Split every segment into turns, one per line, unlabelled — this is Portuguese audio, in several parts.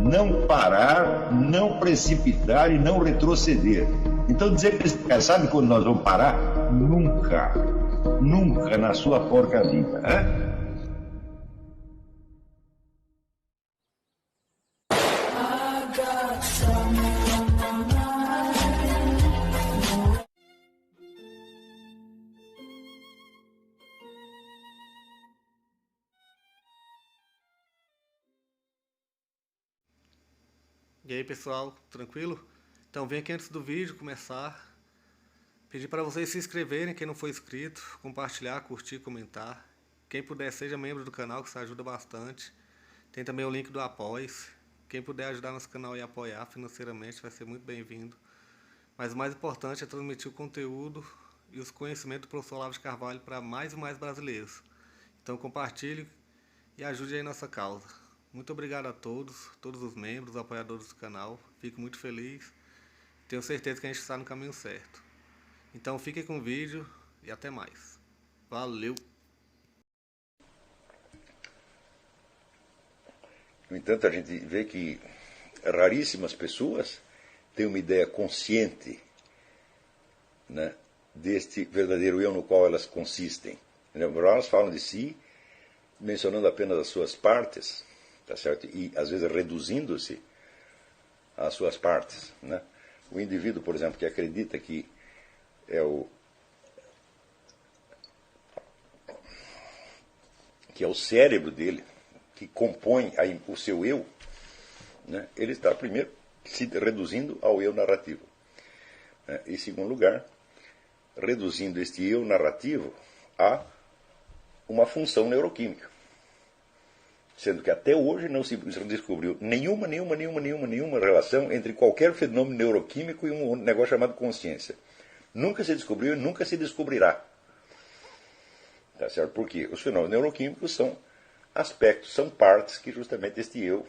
não parar, não precipitar e não retroceder. Então dizer para esse cara, sabe quando nós vamos parar? Nunca. Nunca na sua porca vida. Né?
E aí pessoal, tranquilo? Então vem aqui antes do vídeo começar, pedir para vocês se inscreverem, quem não for inscrito, compartilhar, curtir, comentar. Quem puder seja membro do canal, que isso ajuda bastante. Tem também o link do Apoia-se. Quem puder ajudar nosso canal e apoiar financeiramente vai ser muito bem-vindo. Mas o mais importante é transmitir o conteúdo e os conhecimentos do professor Olavo de Carvalho para mais e mais brasileiros. Então compartilhe e ajude aí nossa causa. Muito obrigado a todos os membros, apoiadores do canal. Fico muito feliz. Tenho certeza que a gente está no caminho certo. Então fiquem com o vídeo e até mais. Valeu!
No entanto, a gente vê que raríssimas pessoas têm uma ideia consciente, né, deste verdadeiro eu no qual elas consistem. Elas falam de si, mencionando apenas as suas partes, tá certo? E às vezes reduzindo-se às suas partes, né? O indivíduo, por exemplo, que acredita que é o cérebro dele que compõe o seu eu, né? Ele está primeiro se reduzindo ao eu narrativo, né? Em segundo lugar, reduzindo este eu narrativo a uma função neuroquímica. Sendo que até hoje não se descobriu nenhuma relação entre qualquer fenômeno neuroquímico e um negócio chamado consciência. Nunca se descobriu e nunca se descobrirá. Tá certo? Porque os fenômenos neuroquímicos são aspectos, são partes que justamente este eu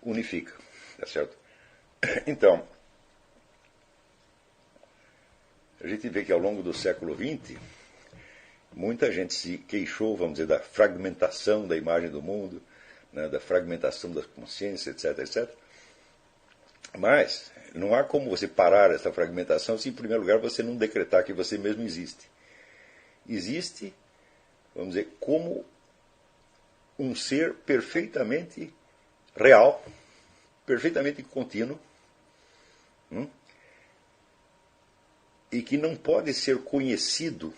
unifica. Tá certo? Então, a gente vê que ao longo do século XX, muita gente se queixou, vamos dizer, da fragmentação da imagem do mundo, né, da fragmentação da consciência, etc, etc. Mas não há como você parar essa fragmentação se, em primeiro lugar, você não decretar que você mesmo existe. Existe, vamos dizer, como um ser perfeitamente real, perfeitamente contínuo, e que não pode ser conhecido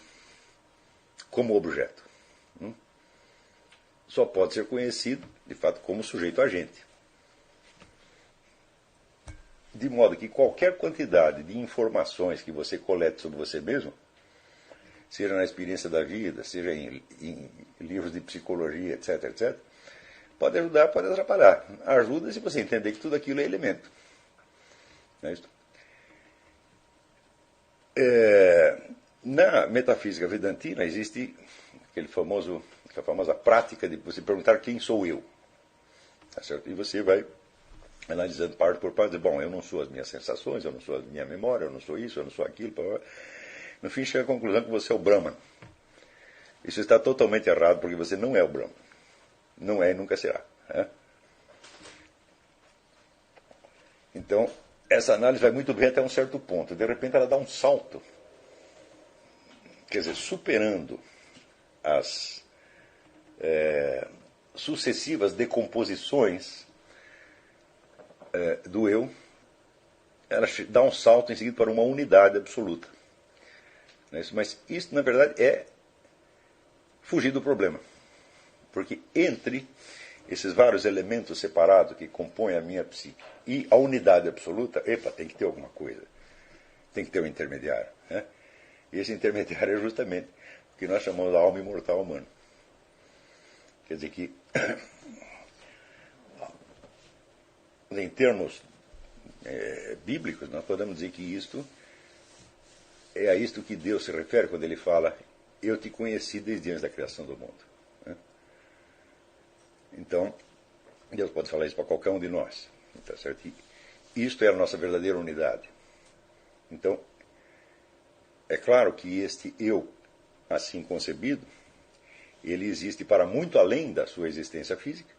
como objeto. Só pode ser conhecido, de fato, como sujeito agente. De modo que qualquer quantidade de informações que você colete sobre você mesmo, seja na experiência da vida, seja em livros de psicologia, etc, etc, pode ajudar, pode atrapalhar. Ajuda se você entender que tudo aquilo é elemento. Não é isso? Na metafísica vedantina existe aquela famosa prática de você perguntar quem sou eu. Tá certo? E você vai analisando parte por parte, dizer, bom, eu não sou as minhas sensações, eu não sou a minha memória, eu não sou isso, eu não sou aquilo. No fim chega à conclusão que você é o Brahman. Isso está totalmente errado, porque você não é o Brahman. Não é e nunca será. Né? Então, essa análise vai muito bem até um certo ponto. De repente ela dá um salto. Quer dizer, superando as sucessivas decomposições do eu, ela dá um salto em seguida para uma unidade absoluta. Mas isso, na verdade, é fugir do problema. Porque entre esses vários elementos separados que compõem a minha psique e a unidade absoluta, tem que ter alguma coisa. Tem que ter um intermediário. Né? E esse intermediário é justamente o que nós chamamos de alma imortal humana. Quer dizer que, em termos bíblicos, nós podemos dizer que isto é a isto que Deus se refere quando ele fala: eu te conheci desde antes da criação do mundo. Né? Então, Deus pode falar isso para qualquer um de nós. Tá certo? E isto é a nossa verdadeira unidade. Então, é claro que este eu, assim concebido, ele existe para muito além da sua existência física,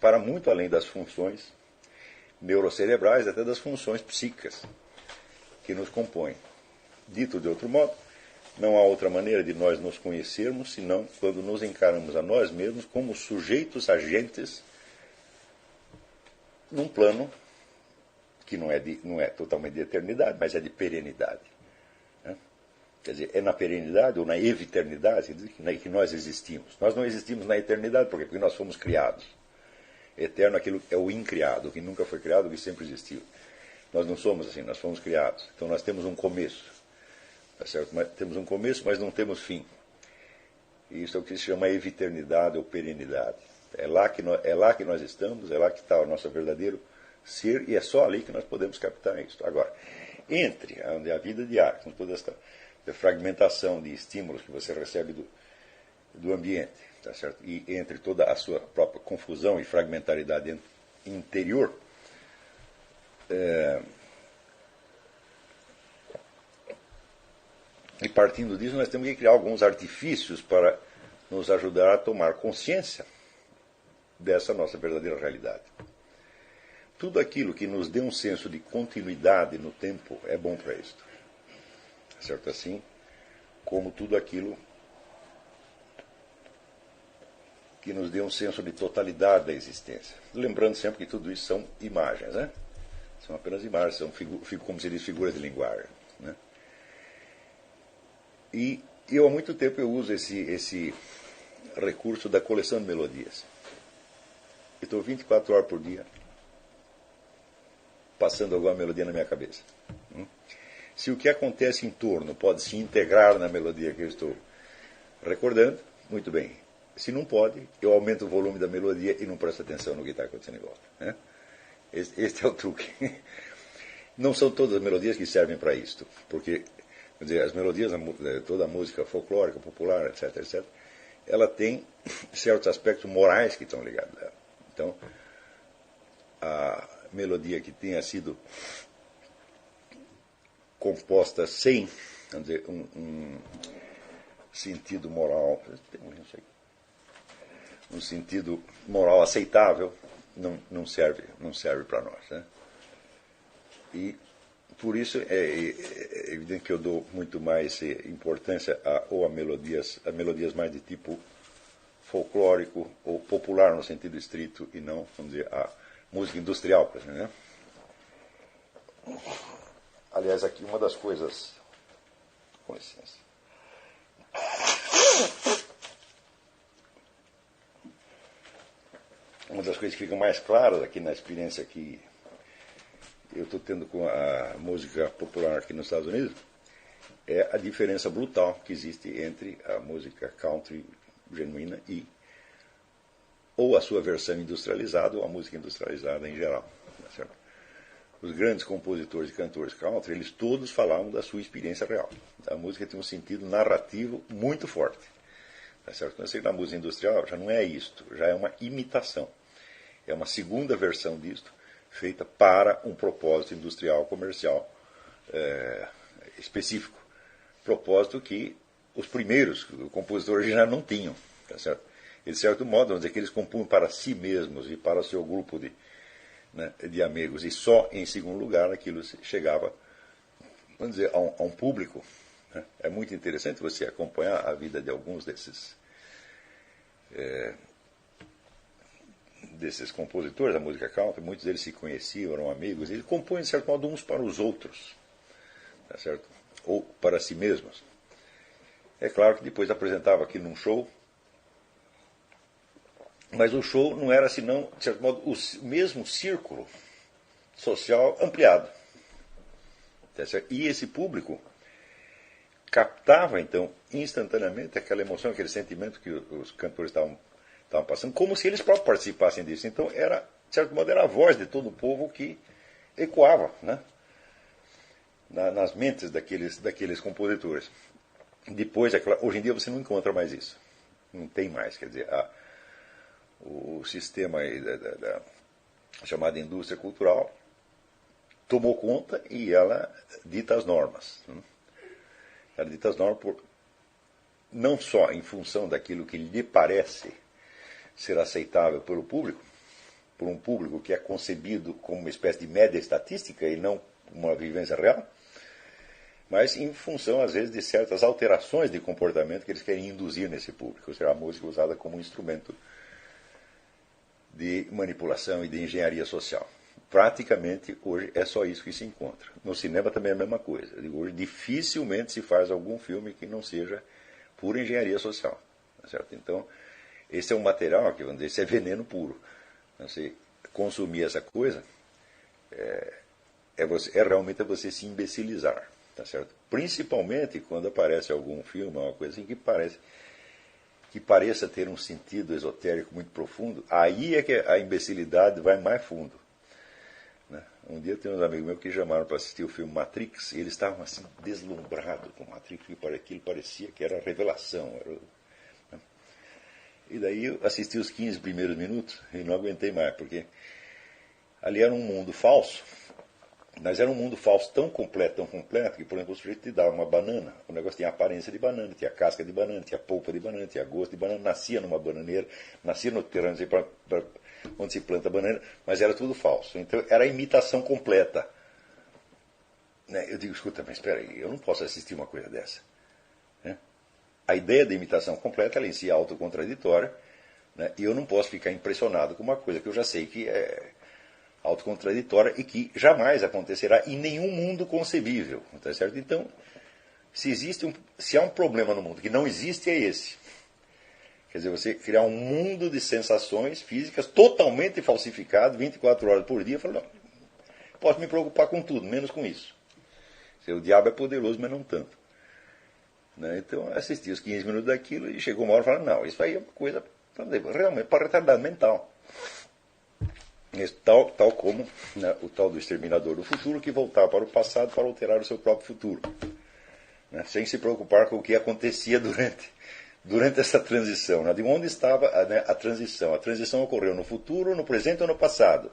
para muito além das funções neurocerebrais, até das funções psíquicas que nos compõem. Dito de outro modo, não há outra maneira de nós nos conhecermos senão quando nos encaramos a nós mesmos como sujeitos agentes num plano que não é totalmente de eternidade, mas é de perenidade. Né? Quer dizer, é na perenidade ou na eviternidade que nós existimos. Nós não existimos na eternidade, por quê? Porque nós fomos criados. Eterno aquilo é o incriado, o que nunca foi criado, o que sempre existiu. Nós não somos assim, nós fomos criados. Então nós temos um começo. Tá certo? Mas temos um começo, mas não temos fim. E isso é o que se chama eviternidade ou perenidade. É lá que nós estamos, é lá que está o nosso verdadeiro ser, e é só ali que nós podemos captar isso. Agora, entre a vida diária, com toda esta fragmentação de estímulos que você recebe do ambiente, tá certo? E entre toda a sua própria confusão e fragmentaridade interior, e partindo disso, nós temos que criar alguns artifícios para nos ajudar a tomar consciência dessa nossa verdadeira realidade. Tudo aquilo que nos dê um senso de continuidade no tempo é bom para isto. Certo? Assim como tudo aquilo que nos dê um senso de totalidade da existência. Lembrando sempre que tudo isso são imagens, né? São apenas imagens, são como se diz, figuras de linguagem. Né? E eu há muito tempo eu uso esse recurso da coleção de melodias. Eu estou 24 horas por dia passando alguma melodia na minha cabeça. Se o que acontece em torno pode se integrar na melodia que eu estou recordando, muito bem. Se não pode, eu aumento o volume da melodia e não presto atenção no que está acontecendo em volta. Né? Este é o truque. Não são todas as melodias que servem para isto, porque quer dizer, as melodias, toda a música folclórica, popular, etc., etc., ela tem certos aspectos morais que estão ligados a ela. Então, a melodia que tenha sido composta sem, vamos dizer, um sentido moral, um sentido moral aceitável, não serve para nós. Né? E por isso é evidente que eu dou muito mais importância a melodias mais de tipo folclórico ou popular no sentido estrito e não, vamos dizer, a música industrial, por exemplo. Né? Aliás, aqui uma das coisas... Com licença. Uma das coisas que ficam mais claras aqui na experiência que eu estou tendo com a música popular aqui nos Estados Unidos é a diferença brutal que existe entre a música country genuína e ou a sua versão industrializada ou a música industrializada em geral. Tá certo? Os grandes compositores e cantores country, eles todos falavam da sua experiência real. A música tem um sentido narrativo muito forte. Tá certo? Quando você na música industrial, já não é isto, já é uma imitação. É uma segunda versão disto, feita para um propósito industrial, comercial específico. Propósito que os primeiros compositores já não tinham. Tá certo? E, de certo modo, vamos dizer que eles compunham para si mesmos e para o seu grupo de amigos. E só, em segundo lugar, aquilo chegava, vamos dizer, a um público. Né? É muito interessante você acompanhar a vida de alguns desses compositores da música country. Muitos deles se conheciam, eram amigos. Eles compõem, de certo modo, uns para os outros. Tá certo? Ou para si mesmos. É claro que depois apresentava aquilo num show, mas o show não era senão, de certo modo, o mesmo círculo social ampliado. Tá certo? E esse público captava, então, instantaneamente aquela emoção, aquele sentimento que os cantores estavam passando, como se eles próprios participassem disso. Então, era, de certo modo, era a voz de todo o povo que ecoava, né? Nas mentes daqueles compositores. Depois, é claro, hoje em dia você não encontra mais isso. Não tem mais, quer dizer, o sistema aí da chamada indústria cultural tomou conta e ela dita as normas. Ela dita as normas não só em função daquilo que lhe parece ser aceitável pelo público, por um público que é concebido como uma espécie de média estatística e não uma vivência real, mas em função, às vezes, de certas alterações de comportamento que eles querem induzir nesse público, ou seja, a música usada como um instrumento de manipulação e de engenharia social. Praticamente, hoje, é só isso que se encontra. No cinema também é a mesma coisa. Eu digo, hoje, dificilmente se faz algum filme que não seja pura engenharia social. Tá certo? Então, esse é um material que, vamos dizer, esse é veneno puro. Você consumir essa coisa é realmente você se imbecilizar. Tá certo? Principalmente quando aparece algum filme, uma coisa assim que pareça ter um sentido esotérico muito profundo, aí é que a imbecilidade vai mais fundo. Né? Um dia tem uns amigos meus que chamaram para assistir o filme Matrix, e eles estavam assim deslumbrados com Matrix, aquilo parecia que era a revelação. Né? E daí eu assisti os 15 primeiros minutos e não aguentei mais, porque ali era um mundo falso. Mas era um mundo falso tão completo, que, por exemplo, o sujeito te dava uma banana, o negócio tinha aparência de banana, tinha casca de banana, tinha polpa de banana, tinha gosto de banana, nascia numa bananeira, nascia no terreno onde se planta banana, mas era tudo falso. Então era a imitação completa. Né? Eu digo, escuta, mas espera aí, eu não posso assistir uma coisa dessa. Né? A ideia da imitação completa, ela em si é autocontraditória, né? E eu não posso ficar impressionado com uma coisa que eu já sei que é autocontraditória e que jamais acontecerá em nenhum mundo concebível. Tá certo? Então, se há um problema no mundo que não existe, é esse. Quer dizer, você criar um mundo de sensações físicas totalmente falsificado, 24 horas por dia, e falar, não, posso me preocupar com tudo, menos com isso. O diabo é poderoso, mas não tanto. Né? Então, assisti os 15 minutos daquilo e chegou uma hora e falei, não, isso aí é uma coisa realmente para retardado mental. Tal como, né, o tal do Exterminador do Futuro, que voltava para o passado para alterar o seu próprio futuro, né, sem se preocupar com o que acontecia durante essa transição. Né, de onde estava a transição? A transição ocorreu no futuro, no presente ou no passado.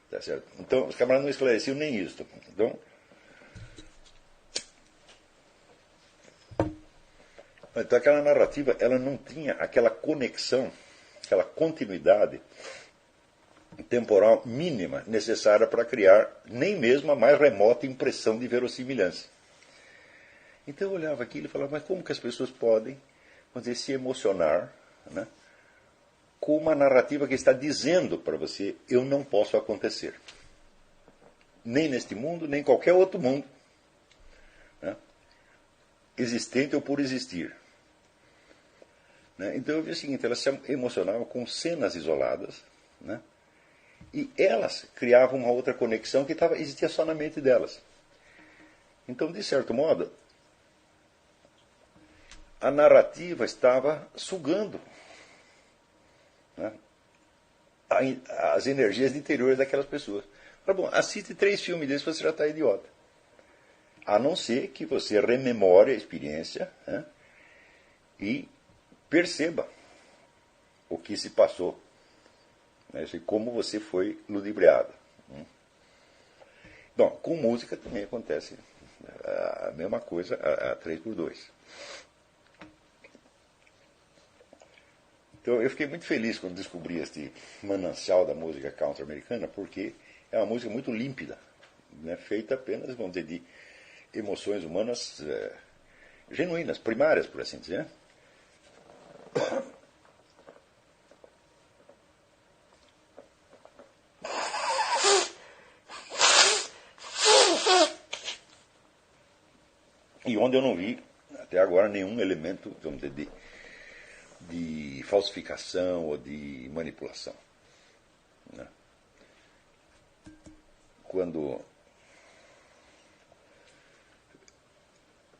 Tá certo? Então, os camaradas não esclareciam nem isso. Então, aquela narrativa ela não tinha aquela conexão, aquela continuidade temporal mínima necessária para criar nem mesmo a mais remota impressão de verossimilhança. Então eu olhava aquilo e falava, mas como que as pessoas podem, vamos dizer, se emocionar, né, com uma narrativa que está dizendo para você, eu não posso acontecer. Nem neste mundo, nem em qualquer outro mundo, né, existente ou por existir. Né? Então eu vi o seguinte, elas se emocionavam com cenas isoladas, né, e elas criavam uma outra conexão que existia só na mente delas. Então, de certo modo, a narrativa estava sugando, né, as energias interiores daquelas pessoas. Mas, bom, assiste 3 filmes desses, você já está idiota. A não ser que você rememore a experiência, né, e perceba o que se passou. Como você foi ludibriado. Bom, com música também acontece a mesma coisa a 3x2. Então eu fiquei muito feliz quando descobri este manancial da música country americana, porque é uma música muito límpida, né, feita apenas, vamos dizer, de emoções humanas genuínas, primárias, por assim dizer. E onde eu não vi, até agora, nenhum elemento, vamos dizer, de falsificação ou de manipulação. Né? Quando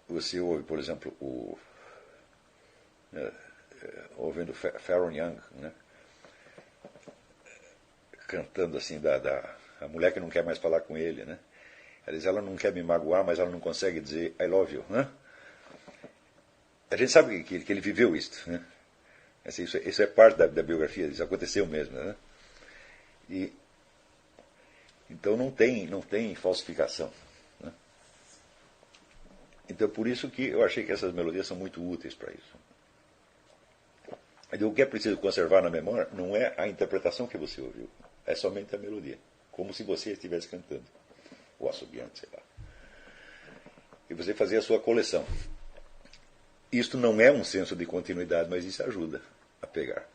você ouve, por exemplo, ouvindo Faron Young, né, cantando assim a mulher que não quer mais falar com ele, né? Ela diz, ela não quer me magoar, mas ela não consegue dizer I love you. Né? A gente sabe que ele viveu isso. Né? Isso é parte da biografia, isso aconteceu mesmo. Né? E, então não tem falsificação. Né? Então por isso que eu achei que essas melodias são muito úteis para isso. O que é preciso conservar na memória não é a interpretação que você ouviu, É somente a melodia. Como se você estivesse cantando. Ou assobiando, sei lá. E você fazia a sua coleção. Isto não é um senso de continuidade, mas isso ajuda a pegar.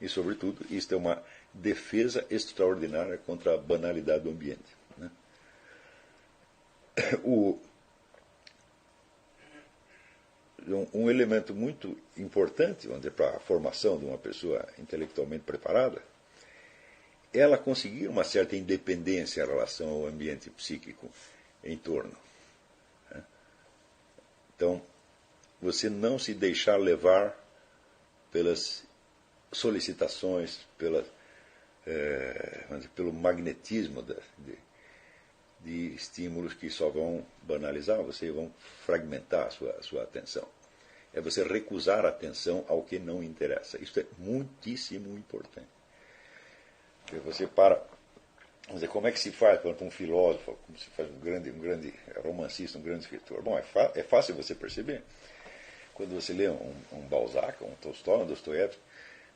E, sobretudo, isto é uma defesa extraordinária contra a banalidade do ambiente. Né? Um elemento muito importante, vamos dizer, para a formação de uma pessoa intelectualmente preparada, é ela conseguir uma certa independência em relação ao ambiente psíquico em torno. Né? Então, você não se deixar levar pelas solicitações, pelo magnetismo de estímulos que só vão banalizar você e vão fragmentar a sua atenção. É você recusar a atenção ao que não interessa. Isso é muitíssimo importante. Porque você para... Vamos dizer, como é que se faz para um filósofo, como se faz um grande romancista, um grande escritor? Bom, é fácil você perceber. Quando você lê um Balzac, um Tolstói, um Dostoiévski,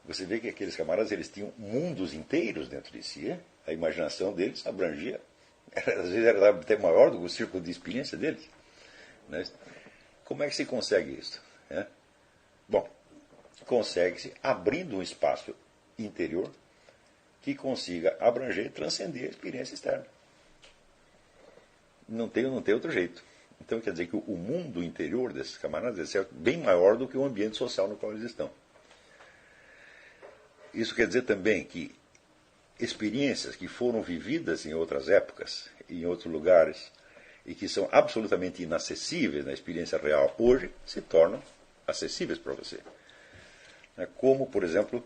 você vê que aqueles camaradas eles tinham mundos inteiros dentro de si. A imaginação deles abrangia, às vezes era até maior do que o círculo de experiência deles. Né? Como é que se consegue isso? Bom, consegue-se abrindo um espaço interior que consiga abranger e transcender a experiência externa. Não tem outro jeito. Então quer dizer que o mundo interior desses camaradas é bem maior do que o ambiente social no qual eles estão. Isso quer dizer também que experiências que foram vividas em outras épocas, em outros lugares, e que são absolutamente inacessíveis na experiência real hoje, se tornam acessíveis para você. Como, por exemplo,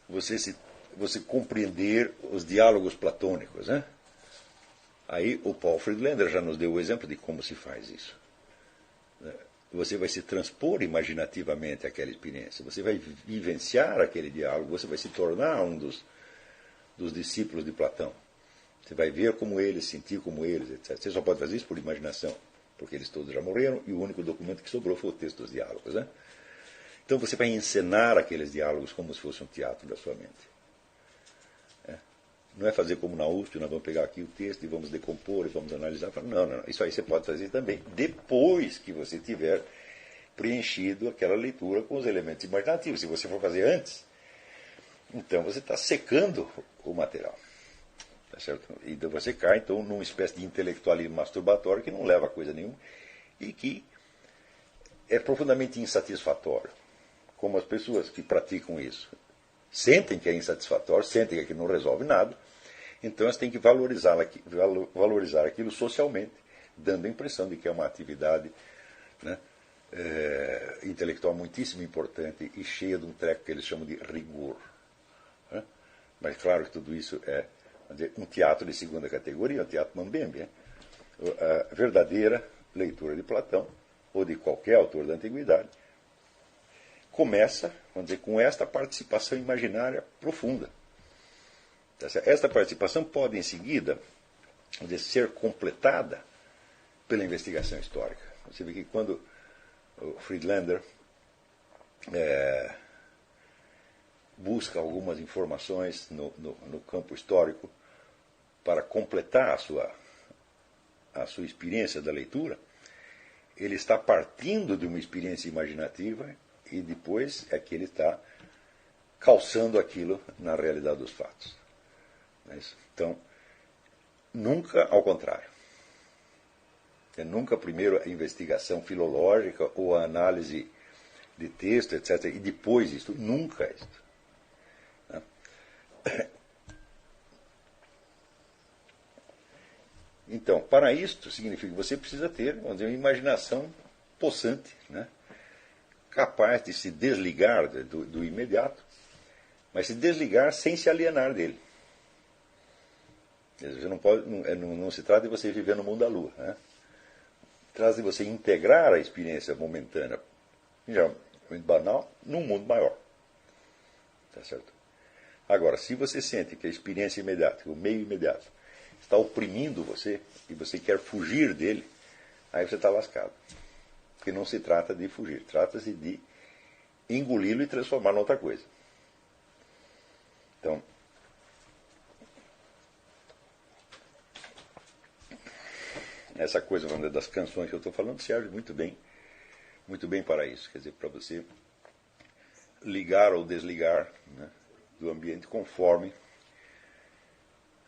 você compreender os diálogos platônicos. Né? Aí o Paul Friedlander já nos deu o exemplo de como se faz isso. Você vai se transpor imaginativamente àquela experiência, você vai vivenciar aquele diálogo, você vai se tornar um dos discípulos de Platão. Você vai ver como eles, sentir como eles, etc. Você só pode fazer isso por imaginação, porque eles todos já morreram e o único documento que sobrou foi o texto dos diálogos. Né? Então você vai encenar aqueles diálogos como se fosse um teatro da sua mente. Não é fazer como na USP, nós vamos pegar aqui o texto e vamos decompor e vamos analisar. Não. Isso aí você pode fazer também depois que você tiver preenchido aquela leitura com os elementos imaginativos. Se você for fazer antes, então você está secando o material. Tá certo? E então você cai então, numa espécie de intelectualismo masturbatório que não leva a coisa nenhuma e que é profundamente insatisfatório. Como as pessoas que praticam isso sentem que é insatisfatório, sentem que aquilo não resolve nada, então elas têm que valorizar aquilo socialmente, dando a impressão de que é uma atividade, né, intelectual muitíssimo importante e cheia de um treco que eles chamam de rigor. Né? Mas claro que tudo isso é um teatro de segunda categoria, um teatro mambembe. Né? A verdadeira leitura de Platão, ou de qualquer autor da antiguidade, começa, vamos dizer, com esta participação imaginária profunda. Esta participação pode, em seguida, vamos dizer, ser completada pela investigação histórica. Você vê que quando o Friedlander busca algumas informações no campo histórico para completar a sua experiência da leitura, ele está partindo de uma experiência imaginativa e depois é que ele está calçando aquilo na realidade dos fatos. Então, nunca ao contrário. É nunca primeiro a investigação filológica ou a análise de texto, etc. E depois isto. Nunca isto. Então, para isto, significa que você precisa ter, vamos dizer, uma imaginação possante, né? Capaz de se desligar do imediato, mas se desligar sem se alienar dele. Você não se trata de você viver no mundo da lua. Né? Trata de você integrar a experiência momentânea, geralmente banal, num mundo maior. Tá certo? Agora, se você sente que a experiência imediata, o meio imediato, está oprimindo você e você quer fugir dele, aí você está lascado. Porque não se trata de fugir, trata-se de engoli-lo e transformar em outra coisa. Então, essa coisa das canções que eu estou falando serve muito bem para isso. Quer dizer, para você ligar ou desligar, né, do ambiente conforme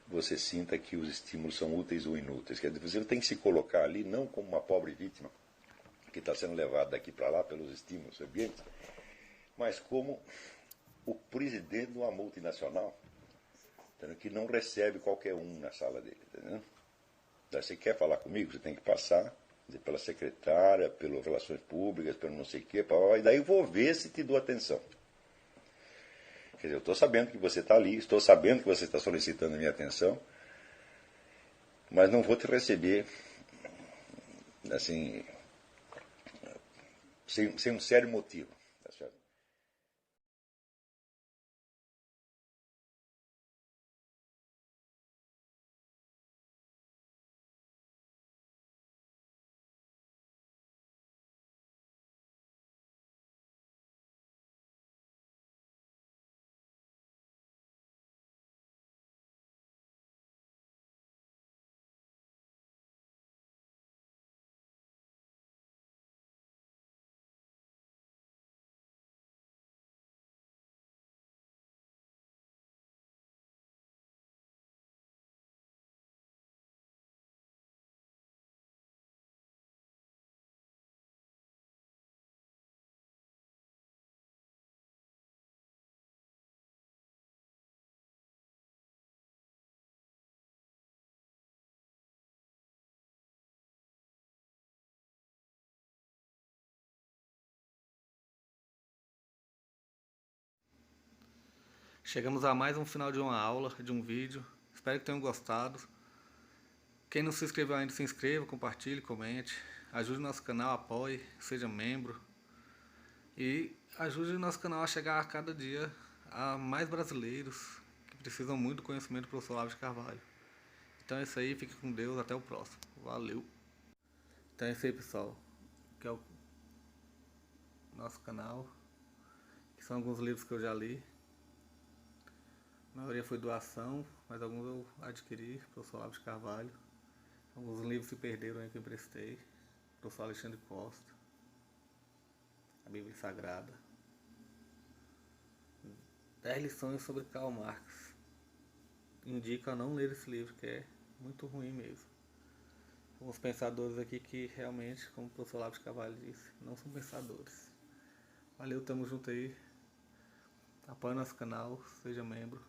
você sinta que os estímulos são úteis ou inúteis. Quer dizer, você tem que se colocar ali não como uma pobre vítima que está sendo levada daqui para lá pelos estímulos ambientes, mas como o presidente de uma multinacional, entendeu? Que não recebe qualquer um na sala dele. Entendeu? Então, você quer falar comigo, você tem que passar pela secretária, pelas relações públicas, pelo não sei o quê, e daí eu vou ver se te dou atenção. Quer dizer, eu estou sabendo que você está ali, estou sabendo que você está solicitando a minha atenção, mas não vou te receber assim, sem um sério motivo. Tá certo?
Chegamos a mais um final de uma aula, de um vídeo. Espero que tenham gostado. Quem não se inscreveu ainda, se inscreva, compartilhe, comente. Ajude o nosso canal, apoie, seja membro. E ajude o nosso canal a chegar a cada dia a mais brasileiros que precisam muito do conhecimento do professor Olavo de Carvalho. Então é isso aí, fique com Deus, até o próximo. Valeu! Então é isso aí, pessoal. Que é o nosso canal. Que são alguns livros que eu já li. A maioria foi doação, mas alguns eu adquiri, professor Olavo de Carvalho. Alguns livros se perderam aí que eu emprestei. Professor Alexandre Costa. A Bíblia Sagrada. 10 lições sobre Karl Marx. Indico a não ler esse livro, que é muito ruim mesmo. Alguns pensadores aqui que realmente, como o professor Olavo de Carvalho disse, não são pensadores. Valeu, tamo junto aí. Apoie nosso canal, seja membro.